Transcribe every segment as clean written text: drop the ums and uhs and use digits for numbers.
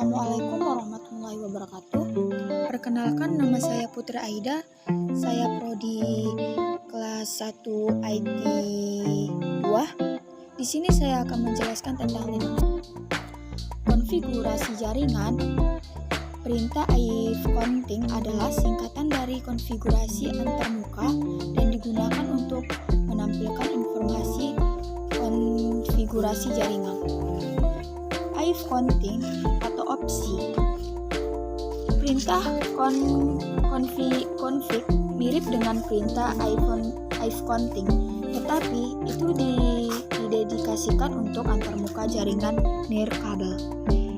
Assalamualaikum warahmatullahi wabarakatuh. Perkenalkan, nama saya Putri Aida. Saya prodi kelas 1 IT 2. Di sini saya akan menjelaskan tentang konfigurasi jaringan. Perintah ifconting adalah singkatan dari konfigurasi antarmuka dan digunakan untuk menampilkan informasi konfigurasi jaringan. Ifconting atau opsi. Perintah config mirip dengan perintah ifconting, tetapi itu didedikasikan untuk antarmuka jaringan nirkabel.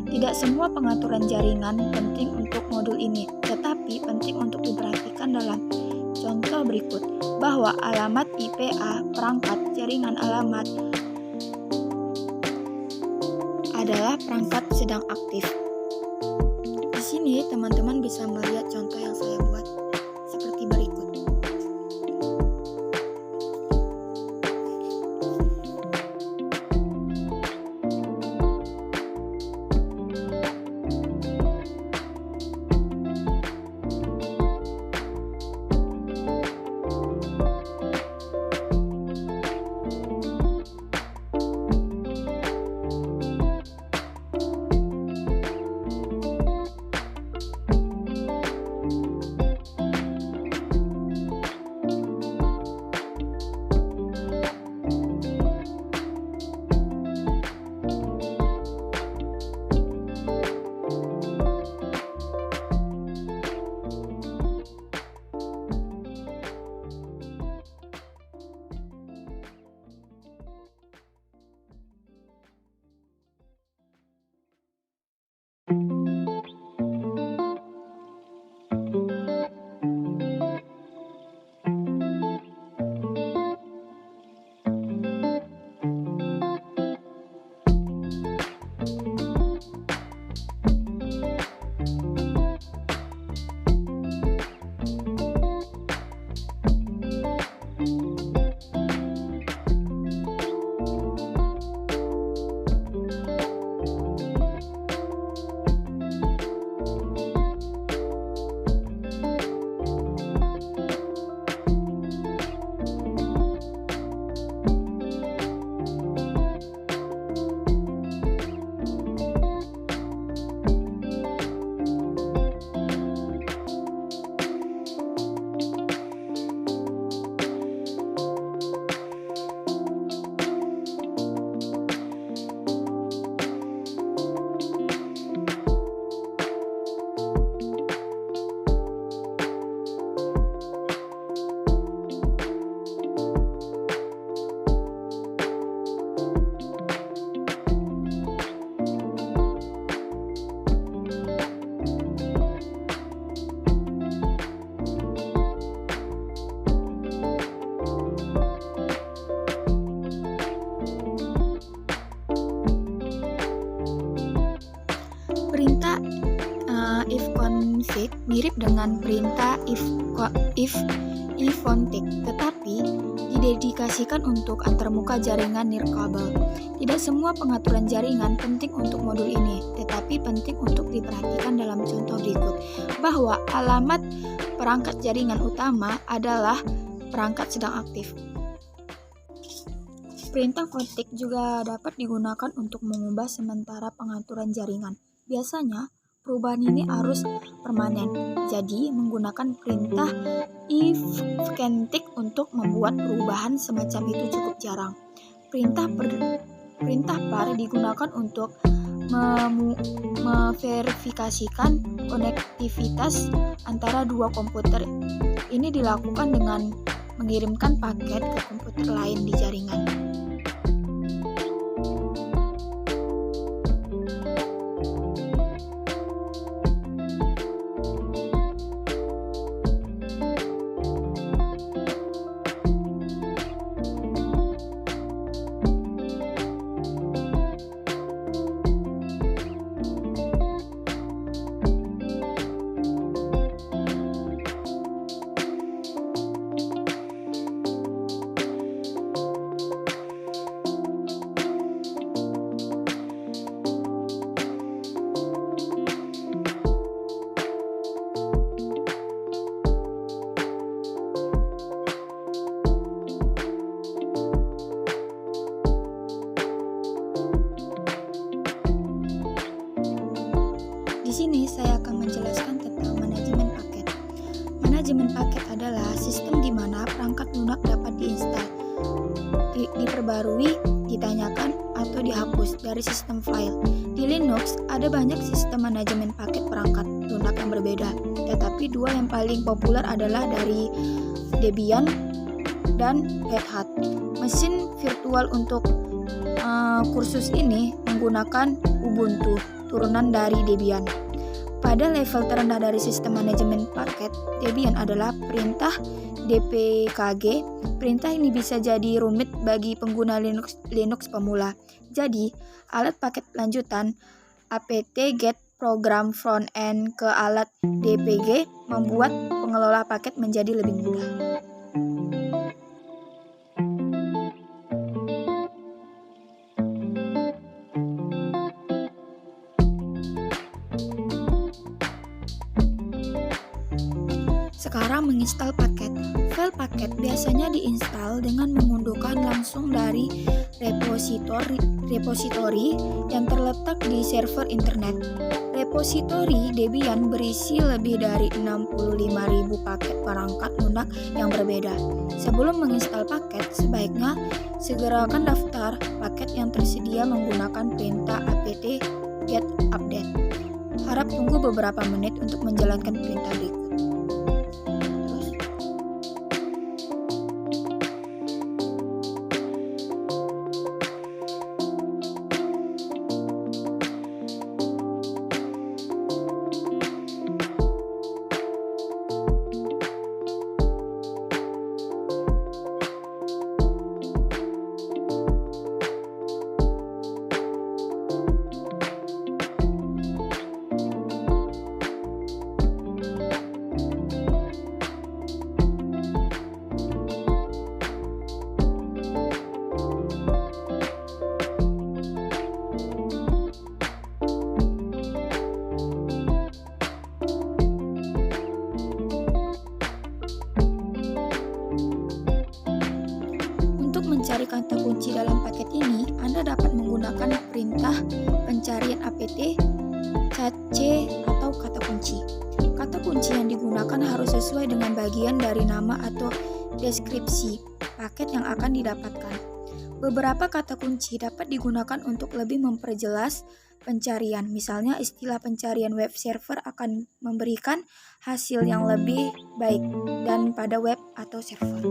Tidak semua pengaturan jaringan penting untuk modul ini, tetapi penting untuk diperhatikan dalam contoh berikut, bahwa alamat IPA perangkat jaringan alamat adalah perangkat sedang aktif. Di sini teman-teman bisa melihat contoh yang saya buat seperti berikut. Perintah ifconfig mirip dengan perintah ifconting, tetapi didedikasikan untuk antarmuka jaringan nirkabel. Tidak semua pengaturan jaringan penting untuk modul ini, tetapi penting untuk diperhatikan dalam contoh berikut, bahwa alamat perangkat jaringan utama adalah perangkat sedang aktif. Perintah config juga dapat digunakan untuk mengubah sementara pengaturan jaringan. Biasanya, perubahan ini harus permanen, jadi menggunakan perintah ifconting untuk membuat perubahan semacam itu cukup jarang. Perintah par digunakan untuk memverifikasikan konektivitas antara dua komputer. Ini dilakukan dengan mengirimkan paket ke komputer lain di jaringan. Di sini saya akan menjelaskan tentang manajemen paket. Manajemen paket adalah sistem di mana perangkat lunak dapat diinstal, diperbarui, ditanyakan, atau dihapus dari sistem file. Di Linux, ada banyak sistem manajemen paket perangkat lunak yang berbeda, tetapi dua yang paling populer adalah dari Debian dan Red Hat. Mesin virtual untuk kursus ini menggunakan Ubuntu, turunan dari Debian. Pada level terendah dari sistem manajemen paket, Debian adalah perintah dpkg. Perintah ini bisa jadi rumit bagi pengguna Linux pemula. Jadi, alat paket lanjutan apt-get program front-end ke alat dpg membuat pengelola paket menjadi lebih mudah. Sekarang menginstal paket. File paket biasanya diinstal dengan mengunduhkan langsung dari repositori yang terletak di server internet. Repositori Debian berisi lebih dari 65.000 paket perangkat lunak yang berbeda. Sebelum menginstal paket, sebaiknya segerakan daftar paket yang tersedia menggunakan perintah apt-get update. Harap tunggu beberapa menit untuk menjalankan perintah berikut. Mencari kata kunci dalam paket ini, Anda dapat menggunakan perintah pencarian apt, cache, atau kata kunci. Kata kunci yang digunakan harus sesuai dengan bagian dari nama atau deskripsi paket yang akan didapatkan. Beberapa kata kunci dapat digunakan untuk lebih memperjelas pencarian. Misalnya, istilah pencarian web server akan memberikan hasil yang lebih baik dan pada web atau server.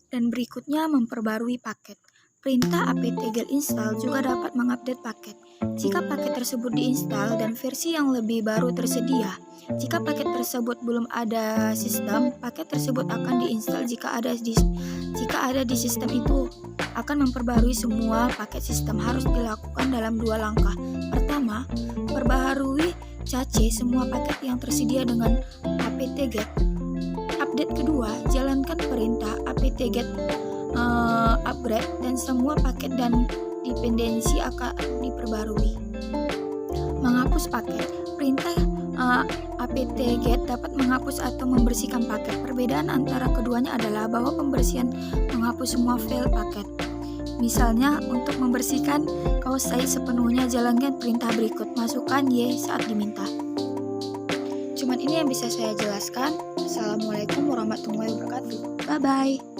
Dan berikutnya memperbarui paket. Perintah apt-get install juga dapat mengupdate paket. Jika paket tersebut diinstal dan versi yang lebih baru tersedia. Jika paket tersebut belum ada sistem, paket tersebut akan diinstal jika ada di sistem itu. Akan memperbarui semua paket sistem harus dilakukan dalam 2 langkah. Pertama, perbaharui cache semua paket yang tersedia dengan apt-get. Update kedua, jalankan perintah apt-get upgrade dan semua paket dan dependensi akan diperbarui. Menghapus paket. Perintah apt-get dapat menghapus atau membersihkan paket. Perbedaan antara keduanya adalah bahwa pembersihan menghapus semua file paket. Misalnya, untuk membersihkan kaos size sepenuhnya, jalankan perintah berikut. Masukkan Y saat diminta. Cuman ini yang bisa saya jelaskan. Assalamualaikum warahmatullahi wabarakatuh. Bye-bye.